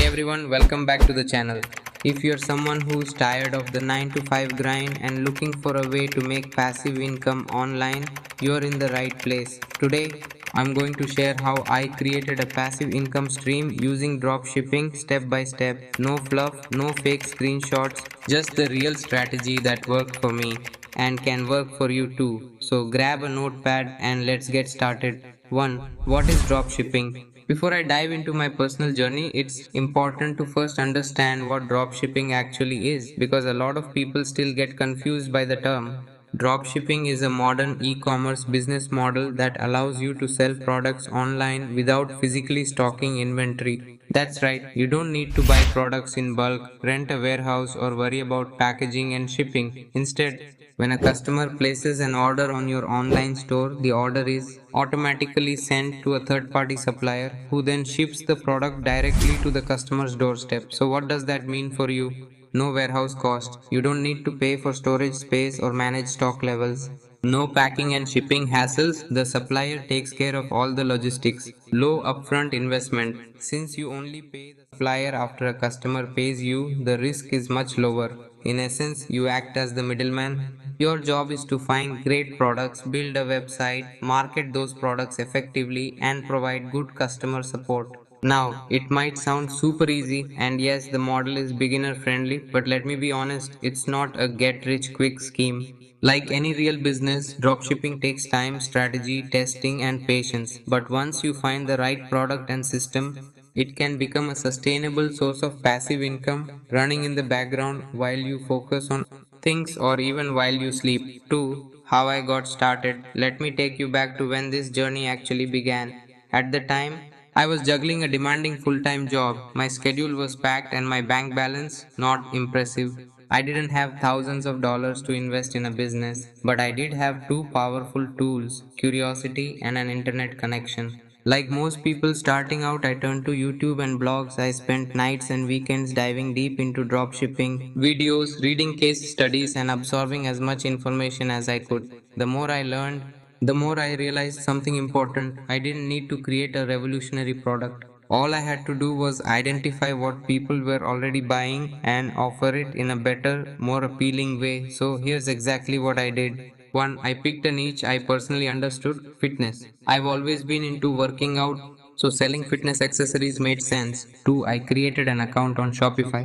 everyone, welcome back to the channel. If you're someone who's tired of the 9 to 5 grind and looking for a way to make passive income online, you're in the right place. Today, I'm going to share how I created a passive income stream using dropshipping step by step. No fluff, no fake screenshots, just the real strategy that worked for me and can work for you too. So grab a notepad and let's get started. 1. What is dropshipping? Before I dive into my personal journey, it's important to first understand what dropshipping actually is because a lot of people still get confused by the term. Dropshipping is a modern e commerce business model that allows you to sell products online without physically stocking inventory. That's right, you don't need to buy products in bulk, rent a warehouse, or worry about packaging and shipping. Instead, when a customer places an order on your online store, the order is automatically sent to a third party supplier who then ships the product directly to the customer's doorstep. So, what does that mean for you? No warehouse cost. You don't need to pay for storage space or manage stock levels. No packing and shipping hassles. The supplier takes care of all the logistics. Low upfront investment. Since you only pay the supplier after a customer pays you, the risk is much lower. In essence, you act as the middleman. Your job is to find great products, build a website, market those products effectively, and provide good customer support. Now, it might sound super easy, and yes, the model is beginner friendly, but let me be honest, it's not a get rich quick scheme. Like any real business, dropshipping takes time, strategy, testing, and patience. But once you find the right product and system, it can become a sustainable source of passive income running in the background while you focus on things or even while you sleep. 2. How I got started. Let me take you back to when this journey actually began. At the time, I was juggling a demanding full time job. My schedule was packed and my bank balance not impressive. I didn't have thousands of dollars to invest in a business, but I did have two powerful tools curiosity and an internet connection. Like most people starting out, I turned to YouTube and blogs. I spent nights and weekends diving deep into dropshipping videos, reading case studies, and absorbing as much information as I could. The more I learned, the more I realized something important. I didn't need to create a revolutionary product. All I had to do was identify what people were already buying and offer it in a better, more appealing way. So here's exactly what I did. 1. I picked a niche I personally understood fitness. I've always been into working out, so selling fitness accessories made sense. 2. I created an account on Shopify.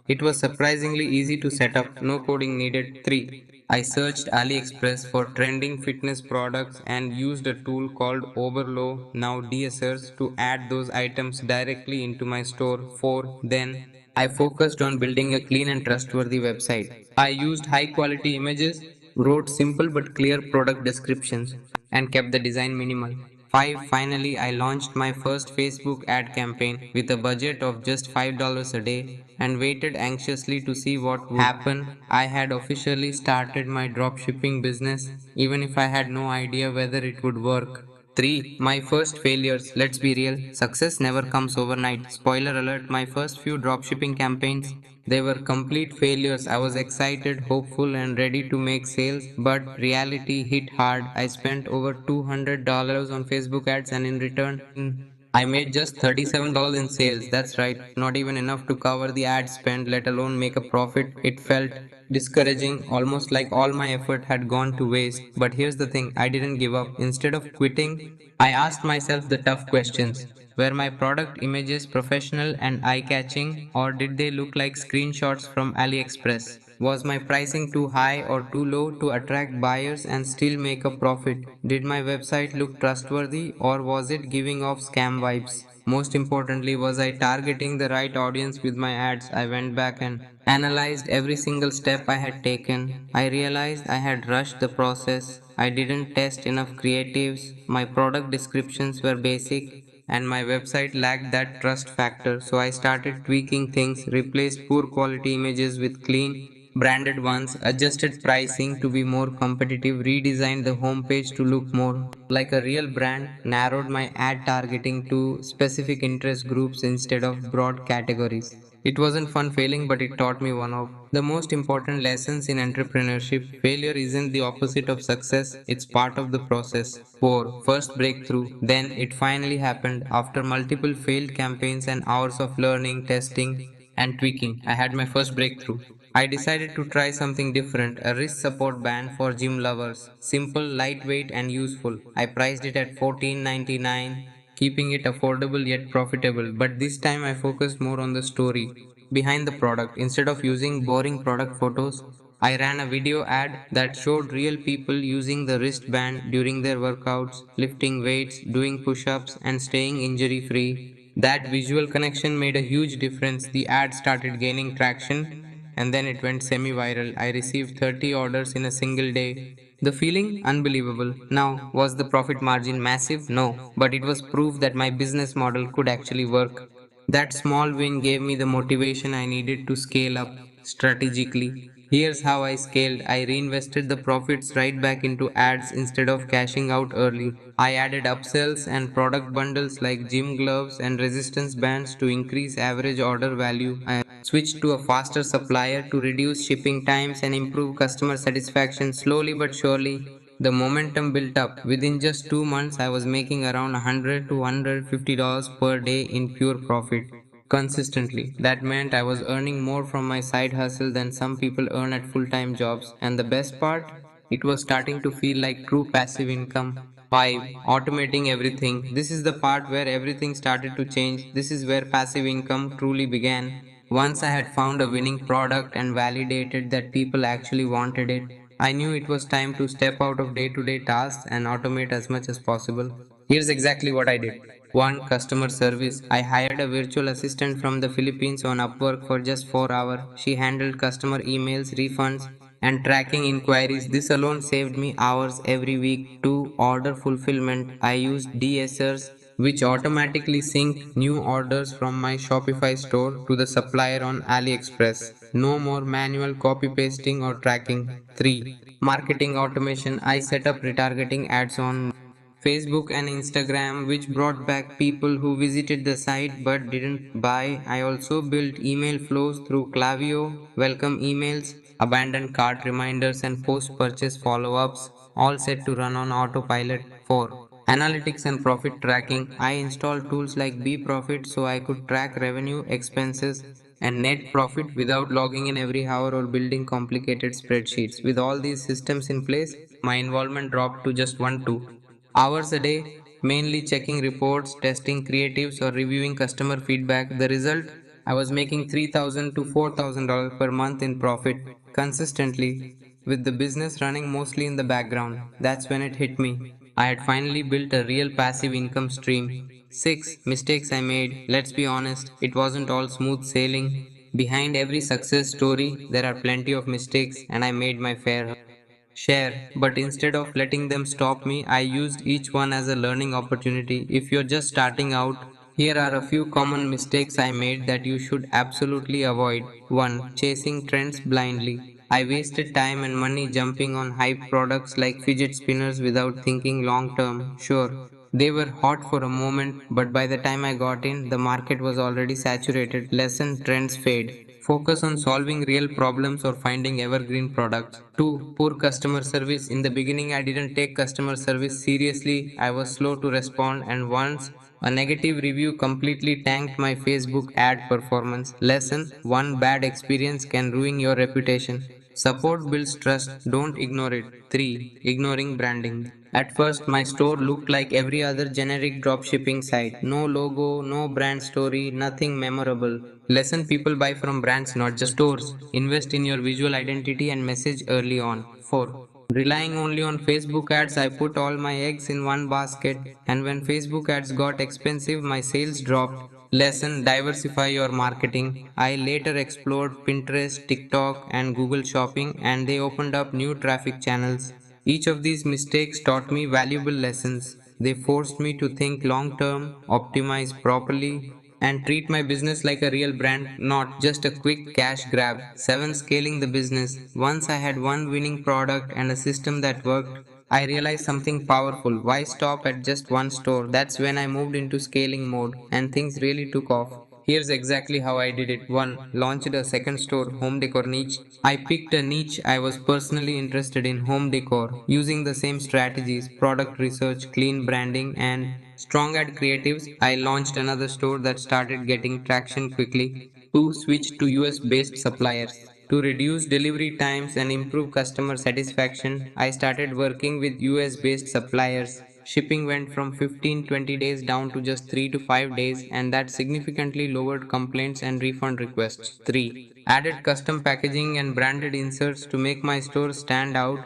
It was surprisingly easy to set up, no coding needed. 3. I searched AliExpress for trending fitness products and used a tool called Overlow, now DSers, to add those items directly into my store. 4. Then I focused on building a clean and trustworthy website. I used high quality images, wrote simple but clear product descriptions, and kept the design minimal. 5. Finally, I launched my first Facebook ad campaign with a budget of just $5 a day and waited anxiously to see what would happen. I had officially started my dropshipping business even if I had no idea whether it would work. 3. My first failures. Let's be real, success never comes overnight. Spoiler alert, my first few dropshipping campaigns they were complete failures. I was excited, hopeful, and ready to make sales, but reality hit hard. I spent over $200 on Facebook ads, and in return, I made just $37 in sales. That's right, not even enough to cover the ad spend, let alone make a profit. It felt discouraging, almost like all my effort had gone to waste. But here's the thing I didn't give up. Instead of quitting, I asked myself the tough questions. Were my product images professional and eye catching, or did they look like screenshots from AliExpress? Was my pricing too high or too low to attract buyers and still make a profit? Did my website look trustworthy, or was it giving off scam vibes? Most importantly, was I targeting the right audience with my ads? I went back and analyzed every single step I had taken. I realized I had rushed the process. I didn't test enough creatives. My product descriptions were basic and my website lacked that trust factor. So I started tweaking things, replaced poor quality images with clean, branded ones, adjusted pricing to be more competitive, redesigned the homepage to look more like a real brand, narrowed my ad targeting to specific interest groups instead of broad categories. It wasn't fun failing, but it taught me one of the most important lessons in entrepreneurship. Failure isn't the opposite of success, it's part of the process. 4. First breakthrough. Then it finally happened. After multiple failed campaigns and hours of learning, testing, and tweaking, I had my first breakthrough. I decided to try something different, a wrist support band for gym lovers. Simple, lightweight, and useful. I priced it at $14.99, keeping it affordable yet profitable. But this time I focused more on the story behind the product. Instead of using boring product photos, I ran a video ad that showed real people using the wristband during their workouts, lifting weights, doing push ups, and staying injury free. That visual connection made a huge difference. The ad started gaining traction and then it went semi viral. I received 30 orders in a single day. The feeling? Unbelievable. Now, was the profit margin massive? No, but it was proof that my business model could actually work. That small win gave me the motivation I needed to scale up strategically. Here's how I scaled. I reinvested the profits right back into ads instead of cashing out early. I added upsells and product bundles like gym gloves and resistance bands to increase average order value. I switched to a faster supplier to reduce shipping times and improve customer satisfaction slowly but surely. The momentum built up. Within just 2 months, I was making around $100 to $150 per day in pure profit consistently. That meant I was earning more from my side hustle than some people earn at full time jobs. And the best part? It was starting to feel like true passive income. 5. Automating everything. This is the part where everything started to change. This is where passive income truly began. Once I had found a winning product and validated that people actually wanted it, I knew it was time to step out of day to day tasks and automate as much as possible. Here's exactly what I did. 1. Customer service. I hired a virtual assistant from the Philippines on Upwork for just 4 hours. She handled customer emails, refunds, and tracking inquiries. This alone saved me hours every week. 2. Order fulfillment. I used DSers which automatically sync new orders from my Shopify store to the supplier on AliExpress. No more manual copy pasting or tracking. 3. Marketing automation. I set up retargeting ads on Facebook and Instagram, which brought back people who visited the site but didn't buy. I also built email flows through Klaviyo, welcome emails, abandoned cart reminders, and post purchase follow ups, all set to run on autopilot. 4. Analytics and profit tracking. I installed tools like BProfit so I could track revenue, expenses, and net profit without logging in every hour or building complicated spreadsheets. With all these systems in place, my involvement dropped to just 1 to 2 hours a day, mainly checking reports, testing creatives, or reviewing customer feedback. The result? I was making $3,000 to $4,000 per month in profit consistently, with the business running mostly in the background. That's when it hit me. I had finally built a real passive income stream. 6. Mistakes I made. Let's be honest, it wasn't all smooth sailing. Behind every success story, there are plenty of mistakes, and I made my fair share, but instead of letting them stop me, I used each one as a learning opportunity. If you're just starting out, here are a few common mistakes I made that you should absolutely avoid. 1. Chasing trends blindly. I wasted time and money jumping on hype products like fidget spinners without thinking long term. Sure, they were hot for a moment, but by the time I got in, the market was already saturated. Lesson: trends fade. Focus on solving real problems or finding evergreen products. 2. Poor customer service. In the beginning, I didn't take customer service seriously. I was slow to respond, and once a negative review completely tanked my Facebook ad performance. Lesson: one bad experience can ruin your reputation. Support builds trust, don't ignore it. 3. Ignoring branding. At first, my store looked like every other generic dropshipping site. No logo, no brand story, nothing memorable. Lesson: people buy from brands, not just stores. Invest in your visual identity and message early on. 4. Relying only on Facebook ads, I put all my eggs in one basket, and when Facebook ads got expensive, my sales dropped. Lesson: diversify your marketing. I later explored Pinterest, TikTok, and Google Shopping, and they opened up new traffic channels. Each of these mistakes taught me valuable lessons. They forced me to think long term, optimize properly, and treat my business like a real brand, not just a quick cash grab. 7. Scaling the business. Once I had one winning product and a system that worked, I realized something powerful. Why stop at just one store? That's when I moved into scaling mode and things really took off. Here's exactly how I did it. 1. Launched a second store, home decor niche. I picked a niche I was personally interested in, home decor, using the same strategies, product research, clean branding, and strong ad creatives. I launched another store that started getting traction quickly. 2. Switched to US based suppliers. To reduce delivery times and improve customer satisfaction, I started working with US based suppliers. Shipping went from 15-20 days down to just 3 to 5 days, and that significantly lowered complaints and refund requests. 3. Added custom packaging and branded inserts to make my store stand out.